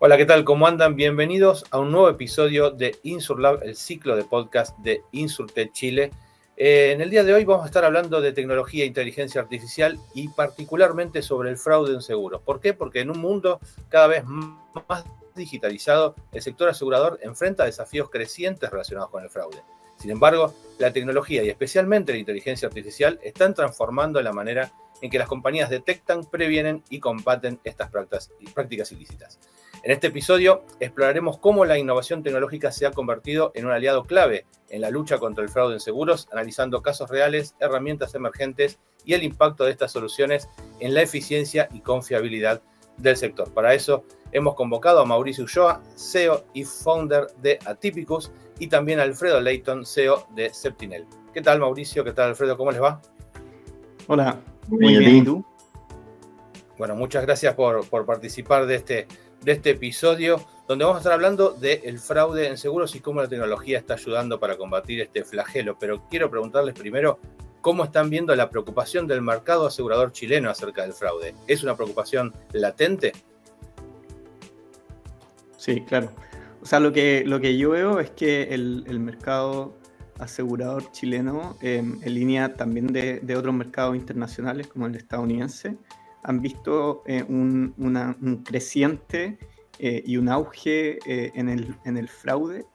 Hola, ¿qué tal? ¿Cómo andan? Bienvenidos a un nuevo episodio de InsurLab, el ciclo de podcast de Insurtech Chile. En el día de hoy vamos a estar hablando de tecnología e inteligencia artificial y particularmente sobre el fraude en seguros. ¿Por qué? Porque en un mundo cada vez más digitalizado, el sector asegurador enfrenta desafíos crecientes relacionados con el fraude. Sin embargo, la tecnología y especialmente la inteligencia artificial están transformando la manera en que las compañías detectan, previenen y combaten estas prácticas ilícitas. En este episodio exploraremos cómo la innovación tecnológica se ha convertido en un aliado clave en la lucha contra el fraude en seguros, analizando casos reales, herramientas emergentes y el impacto de estas soluciones en la eficiencia y confiabilidad del sector. Para eso hemos convocado a Mauricio Ulloa, CEO y founder de Atypicus, y también a Alfredo Leighton, CEO de Septinel. ¿Qué tal, Mauricio? ¿Qué tal, Alfredo? ¿Cómo les va? Hola, muy bien. ¿Y tú? Bueno, muchas gracias por participar de este episodio, donde vamos a estar hablando del fraude en seguros y cómo la tecnología está ayudando para combatir este flagelo. Pero quiero preguntarles primero, ¿cómo están viendo la preocupación del mercado asegurador chileno acerca del fraude? ¿Es una preocupación latente? Sí, claro. O sea, lo que yo veo es que el mercado asegurador chileno, en línea también de otros mercados internacionales como el estadounidense, han visto un creciente y un auge en el fraude,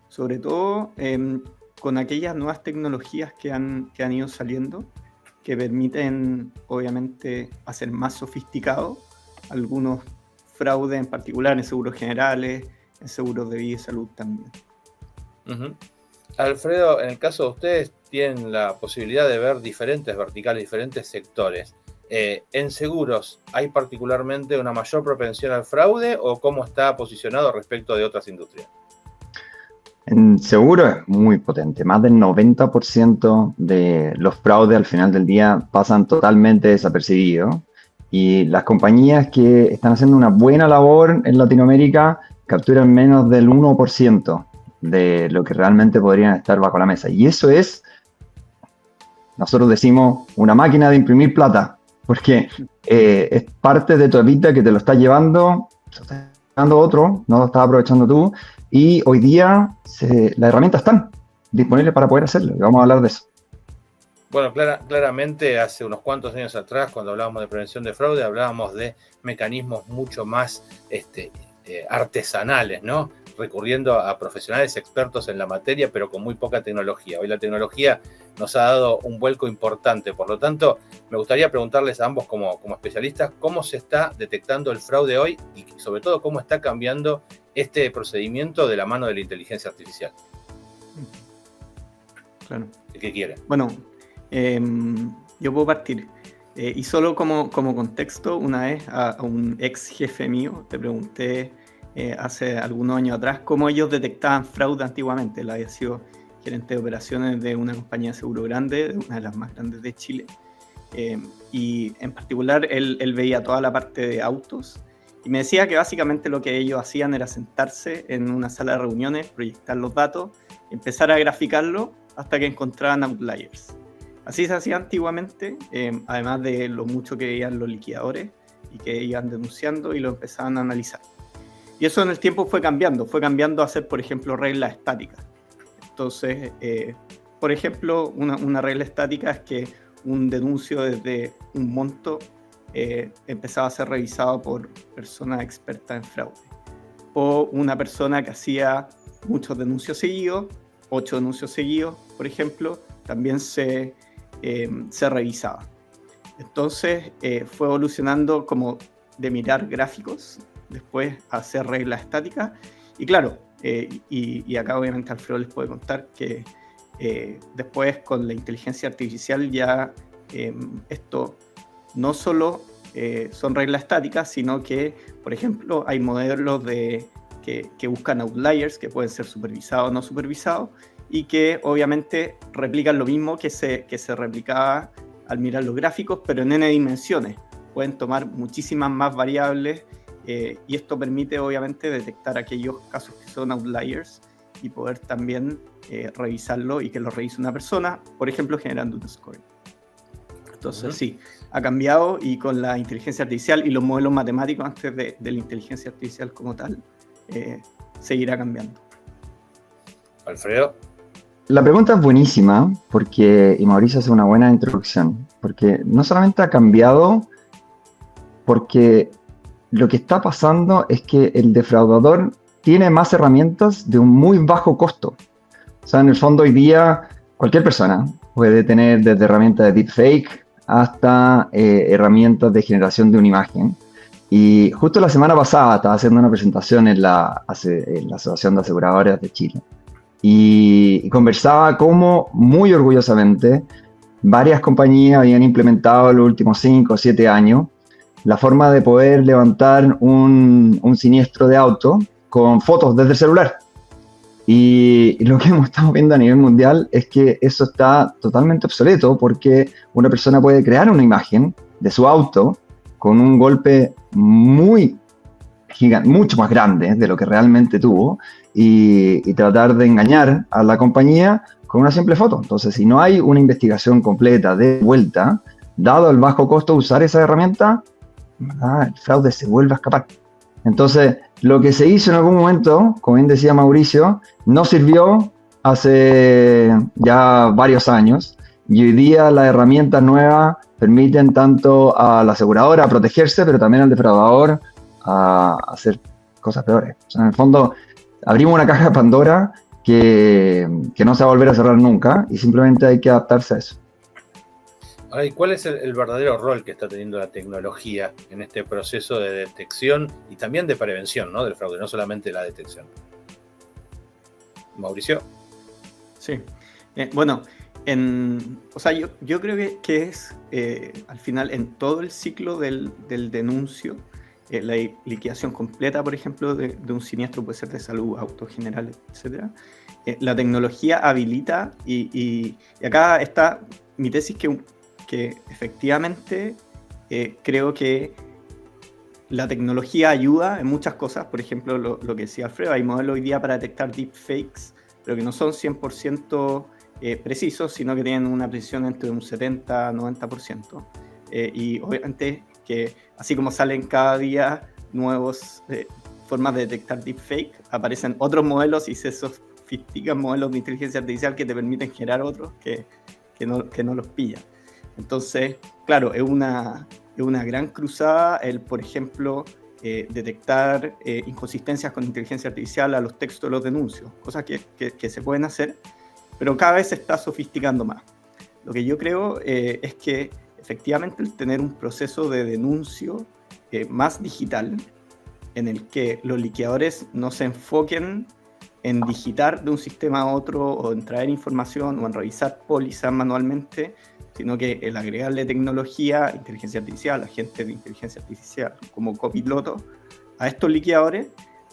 sobre todo con aquellas nuevas tecnologías que han ido saliendo, que permiten obviamente hacer más sofisticado algunos fraudes, en particular en seguros generales, en seguros de vida y salud también. Uh-huh. Alfredo, en el caso de ustedes, tienen la posibilidad de ver diferentes verticales, diferentes sectores. ¿En seguros hay particularmente una mayor propensión al fraude o cómo está posicionado respecto de otras industrias? En seguro es muy potente. Más del 90% de los fraudes al final del día pasan totalmente desapercibidos. Y las compañías que están haciendo una buena labor en Latinoamérica capturan menos del 1% de lo que realmente podrían estar bajo la mesa. Y eso es, nosotros decimos, una máquina de imprimir plata. Porque es parte de tu vida que te lo está llevando, otro, no lo estás aprovechando tú. Y hoy día las herramientas están disponibles para poder hacerlo. Y vamos a hablar de eso. Bueno, claramente hace unos cuantos años atrás, cuando hablábamos de prevención de fraude, hablábamos de mecanismos mucho más artesanales, ¿no? Recurriendo a profesionales expertos en la materia, pero con muy poca tecnología. Hoy la tecnología nos ha dado un vuelco importante. Por lo tanto, me gustaría preguntarles a ambos como especialistas cómo se está detectando el fraude hoy y sobre todo cómo está cambiando este procedimiento de la mano de la inteligencia artificial. Claro. ¿Qué quieren? Bueno, yo puedo partir. Y solo como contexto, una vez a un ex jefe mío le pregunté hace algunos años atrás cómo ellos detectaban fraude antiguamente. Él había sido gerente de operaciones de una compañía de seguro grande, de una de las más grandes de Chile. Y en particular él veía toda la parte de autos y me decía que básicamente lo que ellos hacían era sentarse en una sala de reuniones, proyectar los datos, empezar a graficarlo hasta que encontraban outliers. Así se hacía antiguamente, además de lo mucho que veían los liquidadores y que iban denunciando y lo empezaban a analizar. Y eso en el tiempo fue cambiando a hacer, por ejemplo, reglas estáticas. Entonces, por ejemplo, una regla estática es que un denuncio desde un monto empezaba a ser revisado por personas expertas en fraude. O una persona que hacía muchos denuncios seguidos, 8 denuncios seguidos, por ejemplo, también se revisaba. Entonces fue evolucionando como de mirar gráficos, después a hacer reglas estáticas. Y claro, y acá obviamente Alfredo les puede contar que después con la inteligencia artificial ya esto no solo son reglas estáticas, sino que, por ejemplo, hay modelos que buscan outliers, que pueden ser supervisados o no supervisados, y que obviamente replican lo mismo que se replicaba al mirar los gráficos, pero en n dimensiones. Pueden tomar muchísimas más variables y esto permite obviamente detectar aquellos casos que son outliers y poder también revisarlo y que lo revise una persona, por ejemplo, generando un scoring. Entonces, sí, ha cambiado y con la inteligencia artificial y los modelos matemáticos antes de la inteligencia artificial como tal, seguirá cambiando. Alfredo. La pregunta es buenísima y Mauricio hace una buena introducción, porque no solamente ha cambiado, porque lo que está pasando es que el defraudador tiene más herramientas de un muy bajo costo. O sea, en el fondo hoy día cualquier persona puede tener desde herramientas de deepfake hasta herramientas de generación de una imagen. Y justo la semana pasada estaba haciendo una presentación en la Asociación de Aseguradoras de Chile. Y conversaba cómo, muy orgullosamente, varias compañías habían implementado en los últimos 5 o 7 años la forma de poder levantar un siniestro de auto con fotos desde el celular. Y lo que estamos viendo a nivel mundial es que eso está totalmente obsoleto, porque una persona puede crear una imagen de su auto con un golpe mucho más grande de lo que realmente tuvo, y tratar de engañar a la compañía con una simple foto. Entonces, si no hay una investigación completa de vuelta, dado el bajo costo de usar esa herramienta, el fraude se vuelve a escapar. Entonces, lo que se hizo en algún momento, como bien decía Mauricio, no sirvió hace ya varios años, y hoy día las herramientas nuevas permiten tanto a la aseguradora protegerse, pero también al defraudador a hacer cosas peores. O sea, en el fondo, abrimos una caja de Pandora que no se va a volver a cerrar nunca, y simplemente hay que adaptarse a eso. Ahora, ¿y cuál es el verdadero rol que está teniendo la tecnología en este proceso de detección y también de prevención, ¿no?, del fraude, no solamente la detección? Mauricio. Sí. Bueno, yo creo que es, al final, en todo el ciclo del denuncio, la liquidación completa, por ejemplo, de un siniestro, puede ser de salud, auto general, etc. La tecnología habilita, y acá está mi tesis, que efectivamente creo que la tecnología ayuda en muchas cosas. Por ejemplo, lo que decía Alfredo, hay modelos hoy día para detectar deepfakes, pero que no son 100% precisos, sino que tienen una precisión entre un 70-90%. Y obviamente que así como salen cada día nuevas formas de detectar deepfake, aparecen otros modelos y se sofistican modelos de inteligencia artificial que te permiten generar otros que no los pillan. Entonces, claro, es una gran cruzada el, por ejemplo, detectar inconsistencias con inteligencia artificial a los textos de los denuncios, cosas que se pueden hacer, pero cada vez se está sofisticando más. Lo que yo creo es que efectivamente el tener un proceso de denuncio más digital, en el que los liquidadores no se enfoquen en digitar de un sistema a otro, o en traer información, o en revisar pólizas manualmente, sino que el agregarle tecnología, inteligencia artificial, agentes de inteligencia artificial como copiloto a estos liquidadores,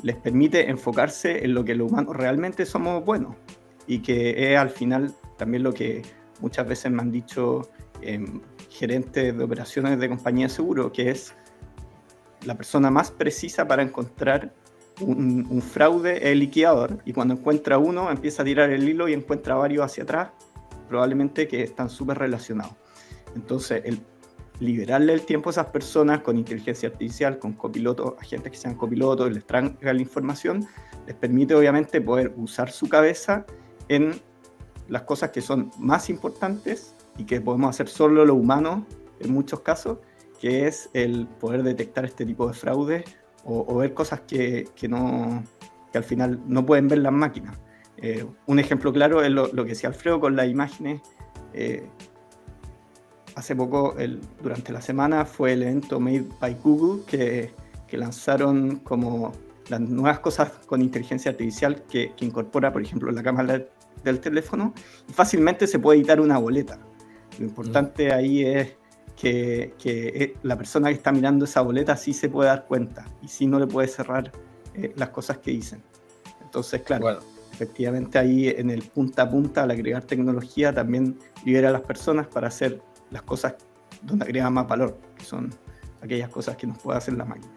les permite enfocarse en lo que los humanos realmente somos buenos, y que es al final también lo que muchas veces me han dicho gerentes de operaciones de compañías de seguro, que es la persona más precisa para encontrar un fraude, el liquidador, y cuando encuentra uno empieza a tirar el hilo y encuentra varios hacia atrás, probablemente que están súper relacionados. Entonces, el liberarle el tiempo a esas personas con inteligencia artificial, con copilotos, agentes que sean copilotos, les traigan la información, les permite obviamente poder usar su cabeza en las cosas que son más importantes y que podemos hacer solo los humanos en muchos casos, que es el poder detectar este tipo de fraudes o ver cosas que al final no pueden ver las máquinas. Un ejemplo claro es lo que decía Alfredo con las imágenes. Hace poco, durante la semana, fue el evento Made by Google que lanzaron como las nuevas cosas con inteligencia artificial que incorpora, por ejemplo, la cámara del teléfono, y fácilmente se puede editar una boleta. Lo importante ahí es que la persona que está mirando esa boleta sí se puede dar cuenta y sí no le puede cerrar las cosas que dicen. Entonces, claro, bueno, efectivamente ahí en el punta a punta, al agregar tecnología, también libera a las personas para hacer las cosas donde agrega más valor, que son aquellas cosas que nos puede hacer la máquina.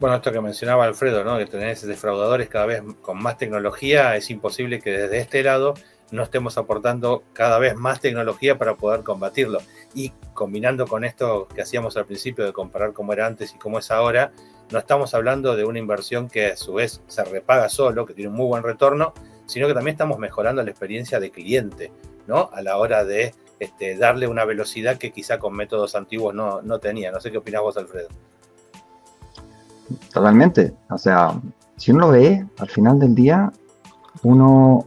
Bueno, esto que mencionaba Alfredo, ¿no?, que tenés defraudadores cada vez con más tecnología, es imposible que desde este lado no estemos aportando cada vez más tecnología para poder combatirlo. Y combinando con esto que hacíamos al principio de comparar cómo era antes y cómo es ahora, no estamos hablando de una inversión que a su vez se repaga solo, que tiene un muy buen retorno, sino que también estamos mejorando la experiencia de cliente, ¿no? A la hora de darle una velocidad que quizá con métodos antiguos no tenía. No sé qué opinás vos, Alfredo. Totalmente. O sea, si uno lo ve, al final del día, uno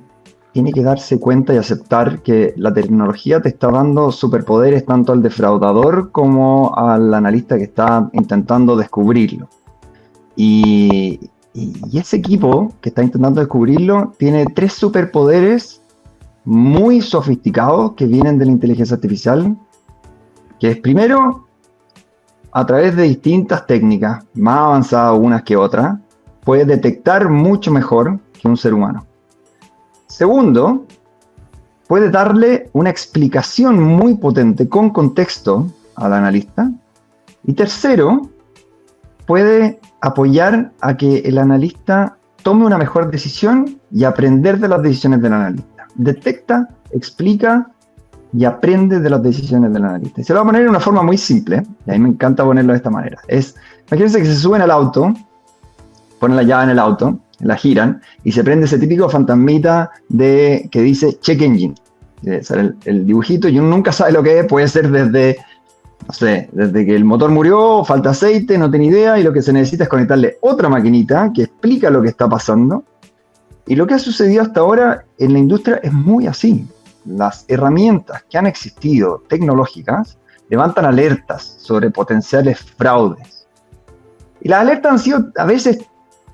tiene que darse cuenta y aceptar que la tecnología te está dando superpoderes tanto al defraudador como al analista que está intentando descubrirlo. Y ese equipo que está intentando descubrirlo tiene 3 superpoderes muy sofisticados que vienen de la inteligencia artificial, que es primero, a través de distintas técnicas, más avanzadas unas que otras, puede detectar mucho mejor que un ser humano. Segundo, puede darle una explicación muy potente con contexto al analista. Y tercero, puede apoyar a que el analista tome una mejor decisión y aprender de las decisiones del analista. Detecta, explica y aprende de las decisiones del analista. Y se lo voy a poner de una forma muy simple, y a mí me encanta ponerlo de esta manera. Imagínense que se suben al auto, ponen la llave en el auto, la giran, y se prende ese típico fantasmita que dice check engine. El dibujito, y uno nunca sabe lo que es, puede ser desde, no sé, desde que el motor murió, falta aceite, no tiene idea, y lo que se necesita es conectarle otra maquinita que explica lo que está pasando. Y lo que ha sucedido hasta ahora en la industria es muy así. Las herramientas que han existido tecnológicas levantan alertas sobre potenciales fraudes. Y las alertas han sido a veces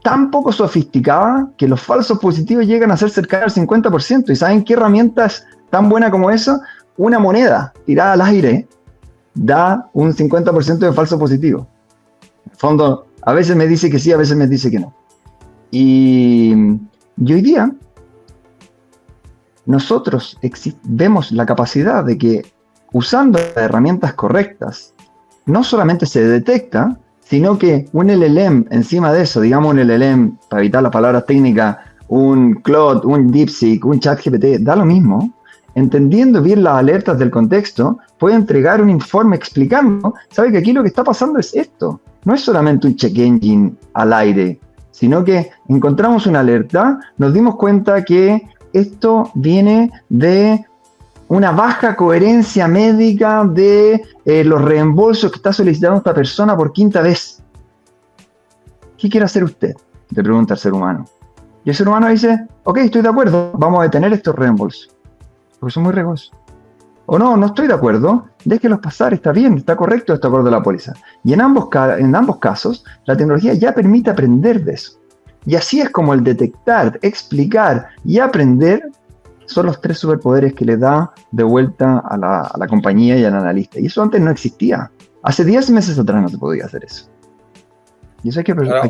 tan poco sofisticadas que los falsos positivos llegan a ser cercanos al 50%. ¿Y saben qué herramienta es tan buena como eso? Una moneda tirada al aire da un 50% de falso positivo. En el fondo, a veces me dice que sí, a veces me dice que no. Y hoy día nosotros vemos la capacidad de que usando las herramientas correctas, no solamente se detecta, sino que un LLM encima de eso, digamos un LLM, para evitar las palabras técnicas, un Claude, un DeepSeek, un ChatGPT, da lo mismo, entendiendo bien las alertas del contexto, puede entregar un informe explicando, sabe que aquí lo que está pasando es esto, no es solamente un check engine al aire, sino que encontramos una alerta, nos dimos cuenta que esto viene de una baja coherencia médica de los reembolsos que está solicitando esta persona por 5ª vez. ¿Qué quiere hacer usted? Le pregunta al ser humano. Y el ser humano dice, ok, estoy de acuerdo, vamos a detener estos reembolsos. Porque son muy riesgosos. O no estoy de acuerdo, déjelos pasar, está bien, está correcto, está acorde a la póliza. Y en ambos casos, la tecnología ya permite aprender de eso. Y así es como el detectar, explicar y aprender son los 3 superpoderes que le da de vuelta a la compañía y al analista. Y eso antes no existía. Hace 10 meses atrás no se podía hacer eso. Y eso hay que aprovechar.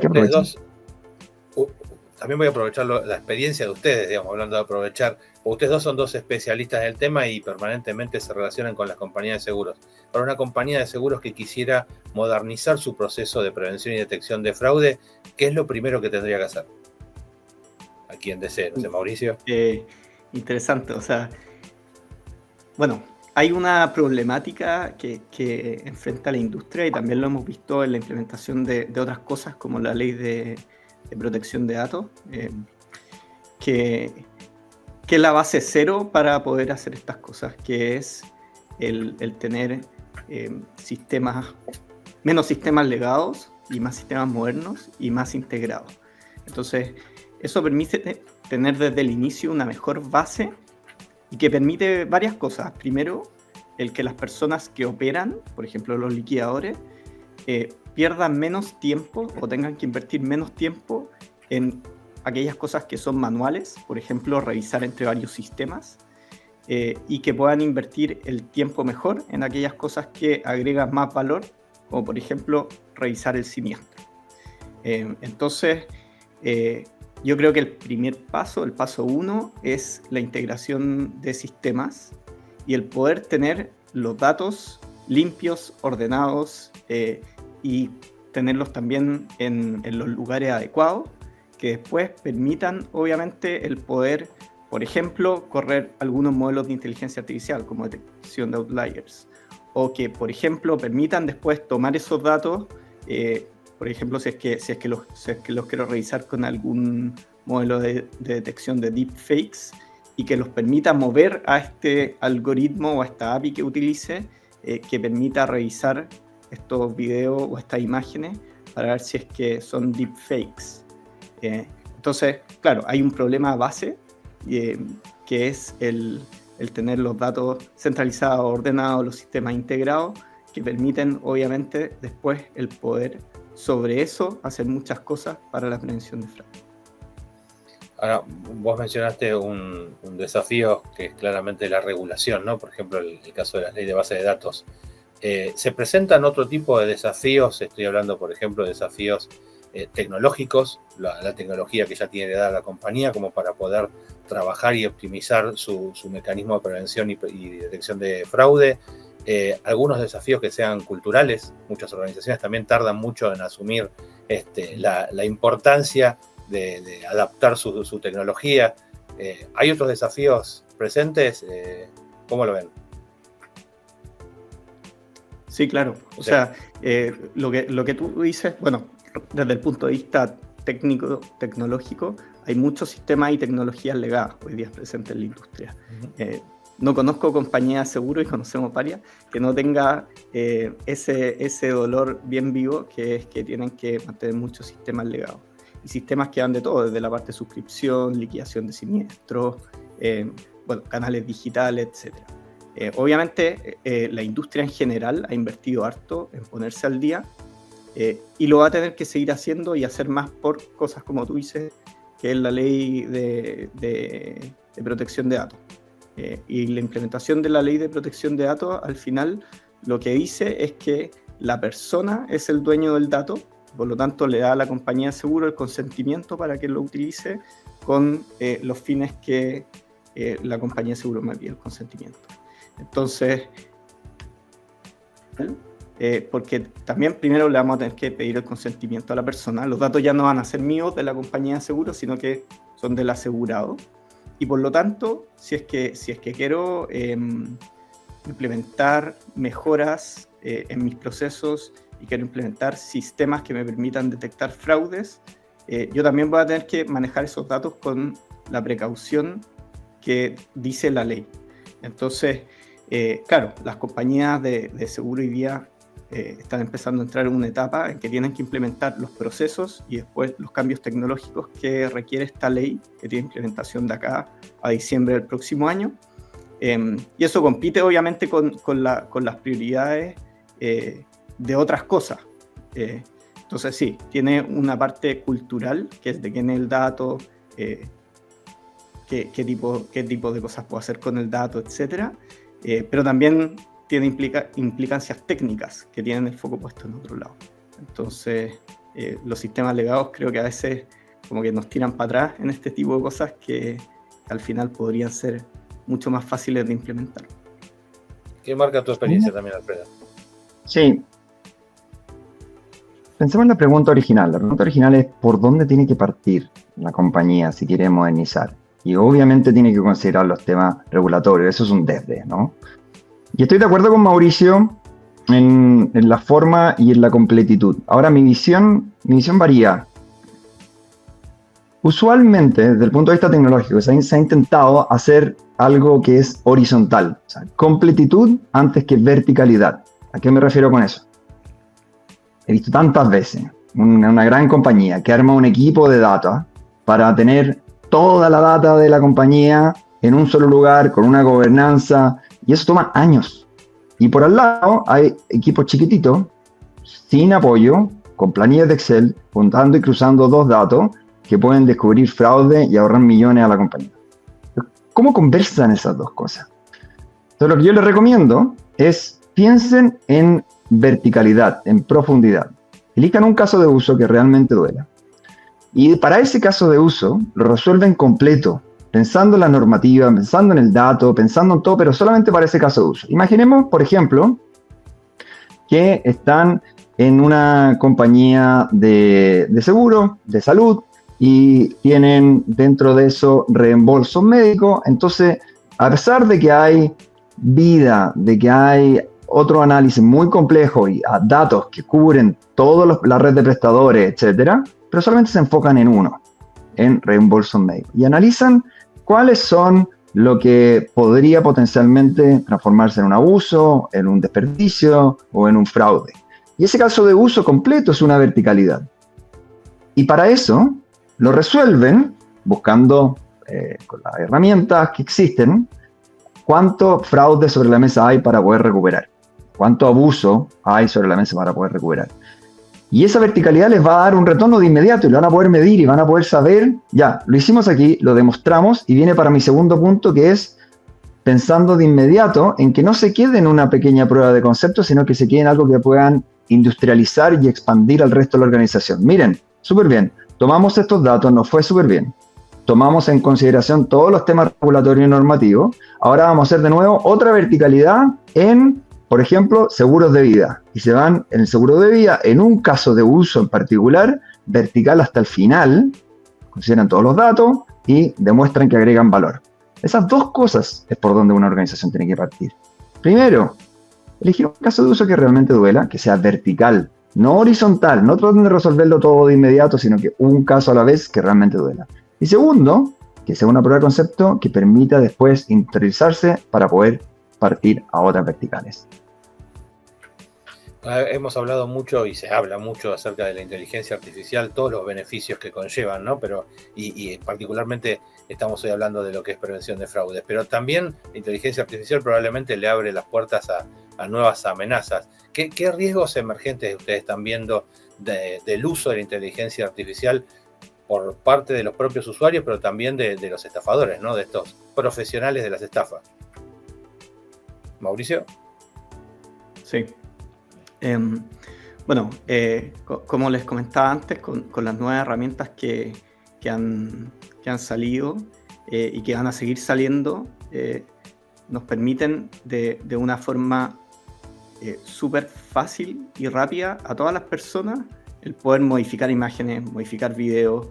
También voy a aprovechar la experiencia de ustedes, digamos, hablando de aprovechar. Ustedes dos son 2 especialistas en el tema y permanentemente se relacionan con las compañías de seguros. Para una compañía de seguros que quisiera modernizar su proceso de prevención y detección de fraude, ¿qué es lo primero que tendría que hacer? ¿A quién desee? No sé, Mauricio. Interesante, o sea, bueno, hay una problemática que enfrenta la industria y también lo hemos visto en la implementación de otras cosas como la ley de protección de datos, que es la base cero para poder hacer estas cosas, que es el tener menos sistemas legados y más sistemas modernos y más integrados. Entonces, eso permite tener desde el inicio una mejor base y que permite varias cosas. Primero, el que las personas que operan, por ejemplo los liquidadores, pierdan menos tiempo o tengan que invertir menos tiempo en aquellas cosas que son manuales, por ejemplo, revisar entre varios sistemas, y que puedan invertir el tiempo mejor en aquellas cosas que agregan más valor, como por ejemplo, revisar el siniestro. Entonces, yo creo que el primer paso, el paso 1, es la integración de sistemas y el poder tener los datos limpios, ordenados, y tenerlos también en los lugares adecuados, que después permitan, obviamente, el poder por ejemplo, correr algunos modelos de inteligencia artificial, como detección de outliers, o que, por ejemplo, permitan después tomar esos datos, por ejemplo, si es que los quiero revisar con algún modelo de detección de deepfakes, y que los permita mover a este algoritmo o a esta API que utilice, que permita revisar estos videos o estas imágenes para ver si es que son deepfakes. Entonces, claro, hay un problema base, que es el tener los datos centralizados, ordenados, los sistemas integrados, que permiten, obviamente, después el poder sobre eso hacer muchas cosas para la prevención de fraude. Ahora, vos mencionaste un desafío que es claramente la regulación, ¿no? Por ejemplo, el caso de la ley de base de datos. ¿Se presentan otro tipo de desafíos? Estoy hablando, por ejemplo, de desafíos tecnológicos, la tecnología que ya tiene dada la compañía como para poder trabajar y optimizar su mecanismo de prevención y detección de fraude. Algunos desafíos que sean culturales. Muchas organizaciones también tardan mucho en asumir la importancia de adaptar su tecnología. ¿Hay otros desafíos presentes? ¿Cómo lo ven? Sí, claro. O sea, lo que tú dices, bueno, desde el punto de vista técnico, tecnológico, hay muchos sistemas y tecnologías legadas hoy día presentes en la industria. Uh-huh. No conozco compañías de seguro, y conocemos varias, que no tenga ese dolor bien vivo, que es que tienen que mantener muchos sistemas legados. Y sistemas que van de todo, desde la parte de suscripción, liquidación de siniestros, canales digitales, etc. Obviamente, la industria en general ha invertido harto en ponerse al día, y lo va a tener que seguir haciendo y hacer más por cosas como tú dices, que es la ley de protección de datos. Y la implementación de la ley de protección de datos, al final, lo que dice es que la persona es el dueño del dato, por lo tanto le da a la compañía de seguro el consentimiento para que lo utilice con los fines que la compañía de seguro me pide el consentimiento. Entonces, porque también primero le vamos a tener que pedir el consentimiento a la persona. Los datos ya no van a ser míos de la compañía de seguro, sino que son del asegurado. Y por lo tanto, si es que quiero implementar mejoras en mis procesos y quiero implementar sistemas que me permitan detectar fraudes, yo también voy a tener que manejar esos datos con la precaución que dice la ley. Entonces, claro, las compañías de seguro hoy día están empezando a entrar en una etapa en que tienen que implementar los procesos y después los cambios tecnológicos que requiere esta ley, que tiene implementación de acá a diciembre del próximo año. Y eso compite obviamente con las prioridades de otras cosas. Entonces sí, tiene una parte cultural, que es de quién es el dato, qué tipo de cosas puedo hacer con el dato, etc. Pero también tiene implicancias técnicas que tienen el foco puesto en otro lado. Entonces, los sistemas legados creo que a veces como que nos tiran para atrás en este tipo de cosas que al final podrían ser mucho más fáciles de implementar. ¿Qué marca tu experiencia también, Alfredo? Sí. Pensemos en la pregunta original. La pregunta original es ¿por dónde tiene que partir la compañía si quiere modernizar? Y obviamente tiene que considerar los temas regulatorios. Eso es un desde, ¿no? Y estoy de acuerdo con Mauricio en la forma y en la completitud. Ahora, mi visión varía. Usualmente, desde el punto de vista tecnológico, se ha intentado hacer algo que es horizontal. O sea, completitud antes que verticalidad. ¿A qué me refiero con eso? He visto tantas veces una gran compañía que arma un equipo de data para tener toda la data de la compañía en un solo lugar, con una gobernanza, y eso toma años. Y por al lado hay equipos chiquititos, sin apoyo, con planillas de Excel, juntando y cruzando dos datos que pueden descubrir fraude y ahorrar millones a la compañía. ¿Cómo conversan esas dos cosas? Entonces, lo que yo les recomiendo es piensen en verticalidad, en profundidad. Elijan un caso de uso que realmente duela. Y para ese caso de uso, lo resuelven completo, pensando en la normativa, pensando en el dato, pensando en todo, pero solamente para ese caso de uso. Imaginemos, por ejemplo, que están en una compañía de seguro, de salud, y tienen dentro de eso reembolso médico. Entonces, a pesar de que hay vida, de que hay otro análisis muy complejo y datos que cubren toda la red de prestadores, etcétera, pero solamente se enfocan en uno, en reembolso médico, y analizan cuáles son lo que podría potencialmente transformarse en un abuso, en un desperdicio o en un fraude. Y ese caso de uso completo es una verticalidad. Y para eso lo resuelven buscando con las herramientas que existen cuánto fraude sobre la mesa hay para poder recuperar, cuánto abuso hay sobre la mesa para poder recuperar. Y esa verticalidad les va a dar un retorno de inmediato y lo van a poder medir y van a poder saber, ya, lo hicimos aquí, lo demostramos, y viene para mi segundo punto, que es pensando de inmediato en que no se quede en una pequeña prueba de concepto, sino que se quede en algo que puedan industrializar y expandir al resto de la organización. Miren, súper bien, tomamos estos datos, nos fue súper bien. Tomamos en consideración todos los temas regulatorios y normativos. Ahora vamos a hacer de nuevo otra verticalidad en, por ejemplo, seguros de vida. Y se van en el seguro de vida, en un caso de uso en particular, vertical hasta el final, consideran todos los datos y demuestran que agregan valor. Esas dos cosas es por donde una organización tiene que partir. Primero, elegir un caso de uso que realmente duela, que sea vertical, no horizontal, no traten de resolverlo todo de inmediato, sino que un caso a la vez que realmente duela. Y segundo, que sea una prueba de concepto que permita después interiorizarse para poder partir a otras verticales. Hemos hablado mucho y se habla mucho acerca de la inteligencia artificial, todos los beneficios que conllevan, ¿no? Pero, y particularmente estamos hoy hablando de lo que es prevención de fraudes, pero también la inteligencia artificial probablemente le abre las puertas a nuevas amenazas. ¿Qué riesgos emergentes ustedes están viendo del uso de la inteligencia artificial por parte de los propios usuarios, pero también de los estafadores, ¿no? De estos profesionales de las estafas? ¿Mauricio? Sí. Bueno, como les comentaba antes, con las nuevas herramientas que han salido y que van a seguir saliendo, nos permiten de una forma súper fácil y rápida a todas las personas el poder modificar imágenes, modificar videos,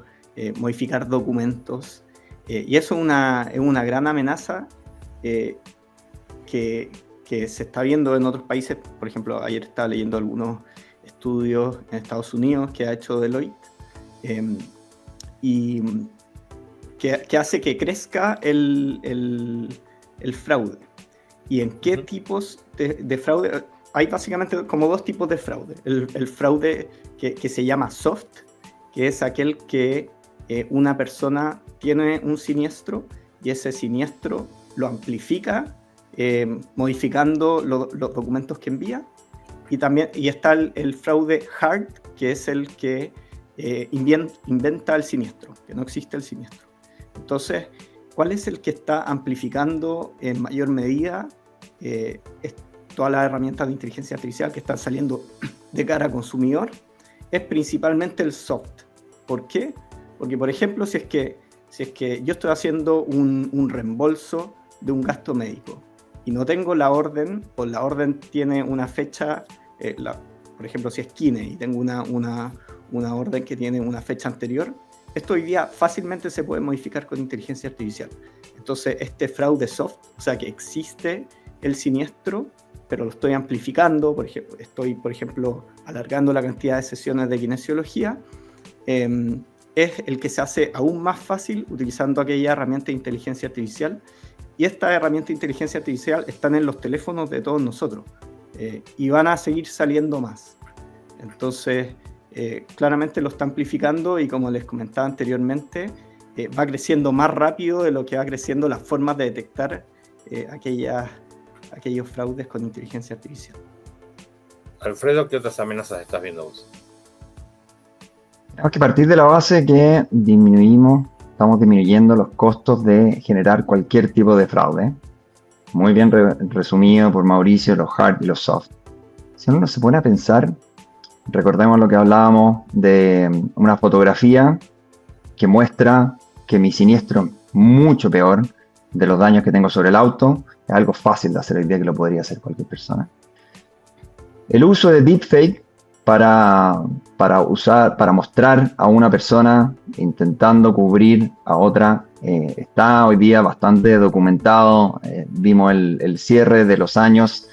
modificar documentos. Y eso es una gran amenaza que se está viendo en otros países. Por ejemplo, ayer estaba leyendo algunos estudios en Estados Unidos que ha hecho Deloitte y que hace que crezca el fraude. ¿Y en qué tipos de fraude? Hay básicamente como dos tipos de fraude. El fraude que se llama soft, que es aquel que una persona tiene un siniestro y ese siniestro lo amplifica modificando los documentos que envía. Y está el fraude hard, que es el que inventa el siniestro, que no existe el siniestro. Entonces, ¿cuál es el que está amplificando en mayor medida todas las herramientas de inteligencia artificial que están saliendo de cara a consumidor? Es principalmente el soft. ¿Por qué? Porque, por ejemplo, si es que yo estoy haciendo un reembolso de un gasto médico y no tengo la orden, o la orden tiene una fecha, por ejemplo, si es Kine y tengo una orden que tiene una fecha anterior, esto hoy día fácilmente se puede modificar con inteligencia artificial. Entonces, este fraude soft, o sea, que existe el siniestro, pero lo estoy amplificando, estoy, por ejemplo, alargando la cantidad de sesiones de kinesiología, es el que se hace aún más fácil utilizando aquella herramienta de inteligencia artificial. Y estas herramientas de inteligencia artificial están en los teléfonos de todos nosotros y van a seguir saliendo más. Entonces, claramente lo está amplificando y, como les comentaba anteriormente, va creciendo más rápido de lo que va creciendo las formas de detectar aquellos fraudes con inteligencia artificial. Alfredo, ¿qué otras amenazas estás viendo vos? Tenemos que partir de la base que estamos disminuyendo los costos de generar cualquier tipo de fraude. Muy bien resumido por Mauricio, los hard y los soft. Si uno se pone a pensar, recordemos lo que hablábamos de una fotografía que muestra que mi siniestro es mucho peor de los daños que tengo sobre el auto. Es algo fácil de hacer hoy día, que lo podría hacer cualquier persona. El uso de deepfake para mostrar a una persona intentando cubrir a otra. Está hoy día bastante documentado. Vimos el cierre de los años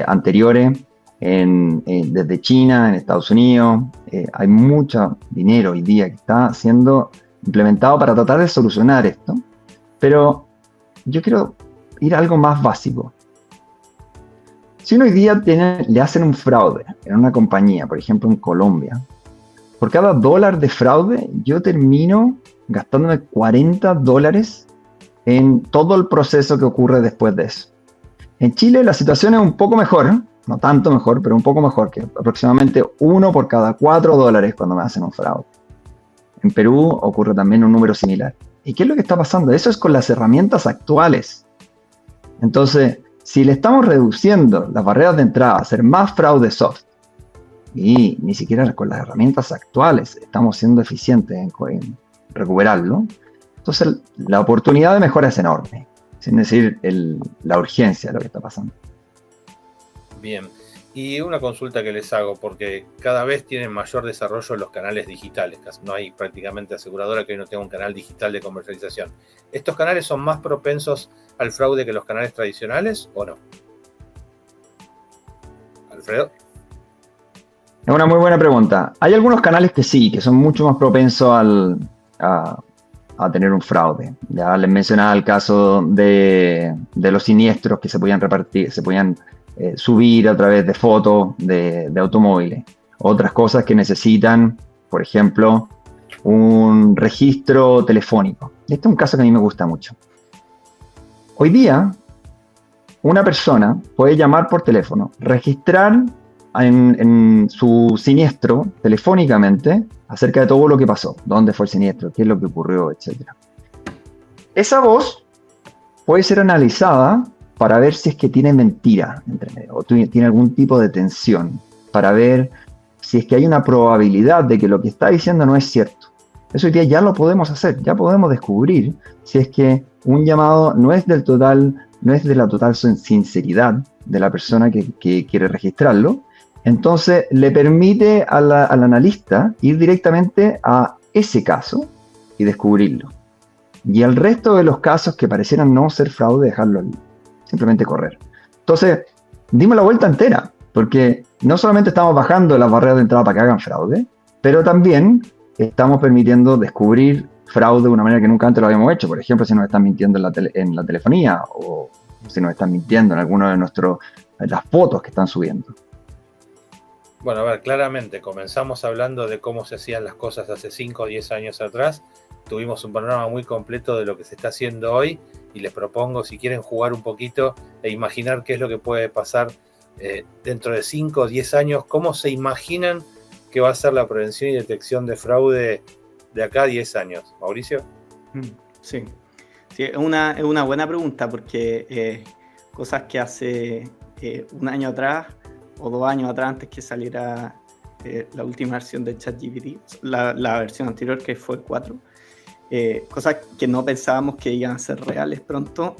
anteriores desde China, en Estados Unidos. Hay mucho dinero hoy día que está siendo implementado para tratar de solucionar esto. Pero yo quiero ir a algo más básico. Si uno hoy día le hacen un fraude en una compañía, por ejemplo en Colombia, por cada $1 de fraude yo termino gastándome $40 en todo el proceso que ocurre después de eso. En Chile la situación es un poco mejor, no tanto mejor, pero un poco mejor, que aproximadamente 1 por cada $4 cuando me hacen un fraude. En Perú ocurre también un número similar. ¿Y qué es lo que está pasando? Eso es con las herramientas actuales. Entonces, si le estamos reduciendo las barreras de entrada a hacer más fraude soft, y ni siquiera con las herramientas actuales estamos siendo eficientes en recuperarlo, entonces la oportunidad de mejora es enorme, sin decir la urgencia de lo que está pasando. Bien, y una consulta que les hago, porque cada vez tienen mayor desarrollo los canales digitales. No hay prácticamente aseguradora que hoy no tenga un canal digital de comercialización. ¿Estos canales son más propensos al fraude que los canales tradicionales o no? Alfredo. Es una muy buena pregunta. Hay algunos canales que sí, que son mucho más propensos a tener un fraude. Ya les mencionaba el caso de los siniestros que se podían repartir, se podían subir a través de fotos de automóviles. Otras cosas que necesitan, por ejemplo, un registro telefónico. Este es un caso que a mí me gusta mucho. Hoy día, una persona puede llamar por teléfono, registrar en su siniestro telefónicamente acerca de todo lo que pasó, dónde fue el siniestro, qué es lo que ocurrió, etc. Esa voz puede ser analizada para ver si es que tiene mentira entre medio, o tiene algún tipo de tensión, para ver si es que hay una probabilidad de que lo que está diciendo no es cierto. Eso hoy día ya lo podemos hacer, ya podemos descubrir si es que un llamado no es de la total sinceridad de la persona que quiere registrarlo. Entonces le permite al analista ir directamente a ese caso y descubrirlo. Y el resto de los casos que parecieran no ser fraude, dejarlo simplemente correr. Entonces, dimos la vuelta entera, porque no solamente estamos bajando las barreras de entrada para que hagan fraude, pero también estamos permitiendo descubrir fraude de una manera que nunca antes lo habíamos hecho. Por ejemplo, si nos están mintiendo en la telefonía, o si nos están mintiendo en alguna de las fotos que están subiendo. Bueno, a ver, claramente comenzamos hablando de cómo se hacían las cosas hace 5 o 10 años atrás. Tuvimos un panorama muy completo de lo que se está haciendo hoy y les propongo, si quieren jugar un poquito e imaginar qué es lo que puede pasar dentro de 5 o 10 años, ¿cómo se imaginan que va a ser la prevención y detección de fraude de acá a 10 años? Mauricio. Sí, es una buena pregunta, porque cosas que hace un año atrás o 2 años atrás, antes que saliera la última versión de ChatGPT, la versión anterior que fue 4, cosas que no pensábamos que iban a ser reales pronto,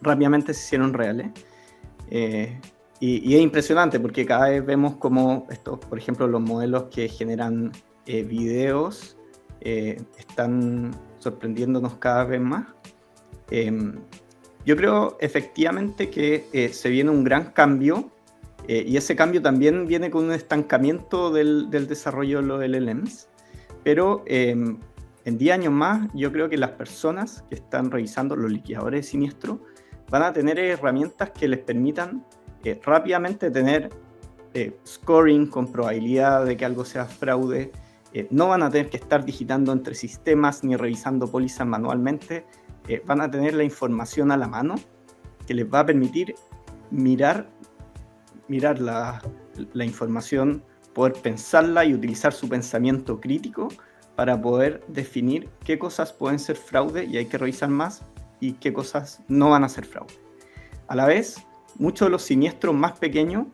rápidamente se hicieron reales. Y es impresionante porque cada vez vemos como estos, por ejemplo, los modelos que generan videos están sorprendiéndonos cada vez más. Yo creo efectivamente que se viene un gran cambio, y ese cambio también viene con un estancamiento del desarrollo de los LLMs, pero en 10 años más yo creo que las personas que están revisando los liquidadores de siniestro van a tener herramientas que les permitan rápidamente tener scoring con probabilidad de que algo sea fraude. No van a tener que estar digitando entre sistemas ni revisando pólizas manualmente. Van a tener la información a la mano que les va a permitir mirar la información, poder pensarla y utilizar su pensamiento crítico para poder definir qué cosas pueden ser fraude y hay que revisar más, y qué cosas no van a ser fraude. A la vez, muchos de los siniestros más pequeños,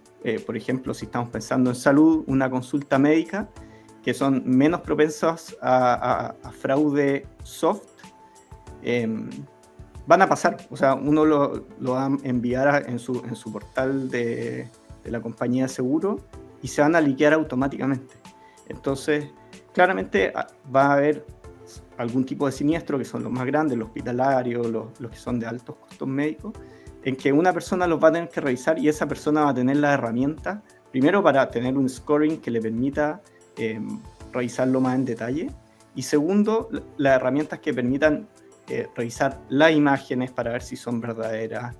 por ejemplo, si estamos pensando en salud, una consulta médica, que son menos propensas a fraude soft, van a pasar. O sea, uno lo va a enviar en su portal de la compañía de seguro y se van a liquear automáticamente. Entonces, claramente va a haber algún tipo de siniestro, que son los más grandes, los hospitalarios, los que son de altos costos médicos, en que una persona los va a tener que revisar y esa persona va a tener la herramienta, primero para tener un scoring que le permita revisarlo más en detalle, y segundo, las herramientas que permitan revisar las imágenes para ver si son verdaderas,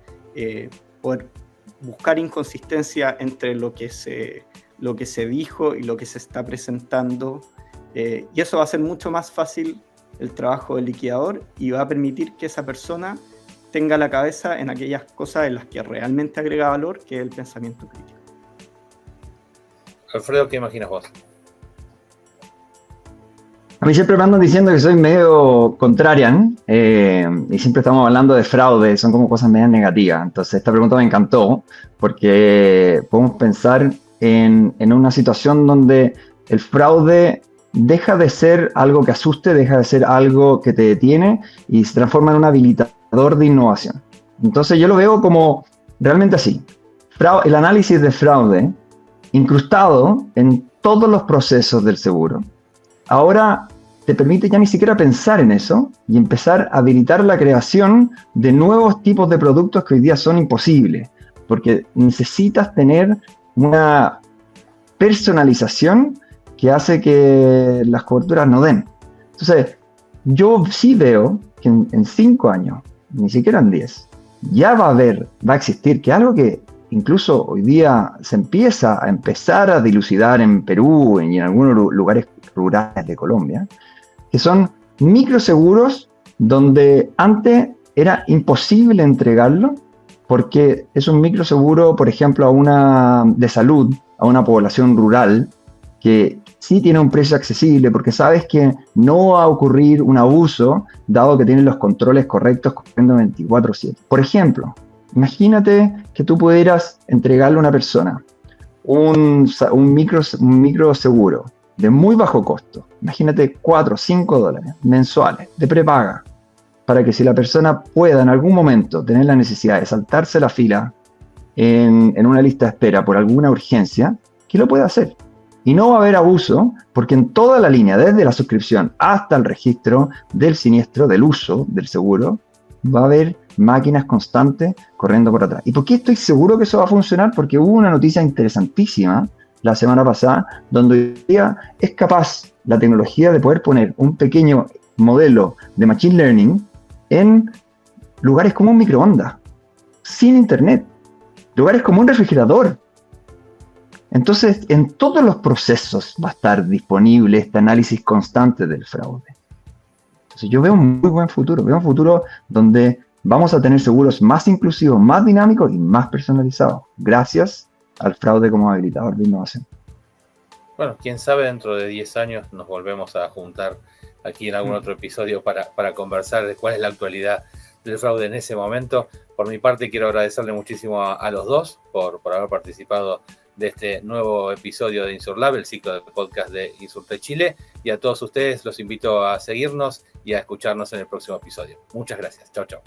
poder buscar inconsistencia entre lo que se dijo y lo que se está presentando, y eso va a hacer mucho más fácil el trabajo del liquidador y va a permitir que esa persona tenga la cabeza en aquellas cosas en las que realmente agrega valor, que es el pensamiento crítico. Alfredo, ¿qué imaginas vos? A mí siempre me andan diciendo que soy medio contrarian y siempre estamos hablando de fraude, son como cosas medias negativas. Entonces esta pregunta me encantó porque podemos pensar en una situación donde el fraude deja de ser algo que asuste, deja de ser algo que te detiene y se transforma en un habilitador de innovación. Entonces yo lo veo como realmente así. El análisis de fraude incrustado en todos los procesos del seguro. Ahora te permite ya ni siquiera pensar en eso y empezar a habilitar la creación de nuevos tipos de productos que hoy día son imposibles, porque necesitas tener una personalización que hace que las coberturas no den. Entonces, yo sí veo que en 5 años, ni siquiera en 10, ya va a existir, que algo que incluso hoy día se empieza a dilucidar en Perú y en algunos lugares rurales de Colombia, que son microseguros donde antes era imposible entregarlo porque es un microseguro, por ejemplo, de salud, a una población rural que sí tiene un precio accesible porque sabes que no va a ocurrir un abuso dado que tienen los controles correctos corriendo 24/7. Por ejemplo, imagínate que tú pudieras entregarle a una persona un microseguro de muy bajo costo, imagínate $4 o $5 mensuales de prepaga, para que si la persona pueda en algún momento tener la necesidad de saltarse la fila en una lista de espera por alguna urgencia, que lo pueda hacer. Y no va a haber abuso, porque en toda la línea, desde la suscripción hasta el registro del siniestro, del uso del seguro, va a haber máquinas constantes corriendo por atrás. ¿Y por qué estoy seguro que eso va a funcionar? Porque hubo una noticia interesantísima la semana pasada, donde hoy día es capaz la tecnología de poder poner un pequeño modelo de Machine Learning en lugares como un microondas, sin internet, lugares como un refrigerador. Entonces, en todos los procesos va a estar disponible este análisis constante del fraude. Entonces, yo veo un muy buen futuro, veo un futuro donde vamos a tener seguros más inclusivos, más dinámicos y más personalizados, gracias al fraude como habilitador de innovación. Bueno, quién sabe, dentro de 10 años nos volvemos a juntar aquí en algún otro episodio para conversar de cuál es la actualidad del fraude en ese momento. Por mi parte, quiero agradecerle muchísimo a los dos por haber participado de este nuevo episodio de InsurLab, el ciclo de podcast de Insurtech Chile, y a todos ustedes los invito a seguirnos y a escucharnos en el próximo episodio. Muchas gracias. Chao, chao.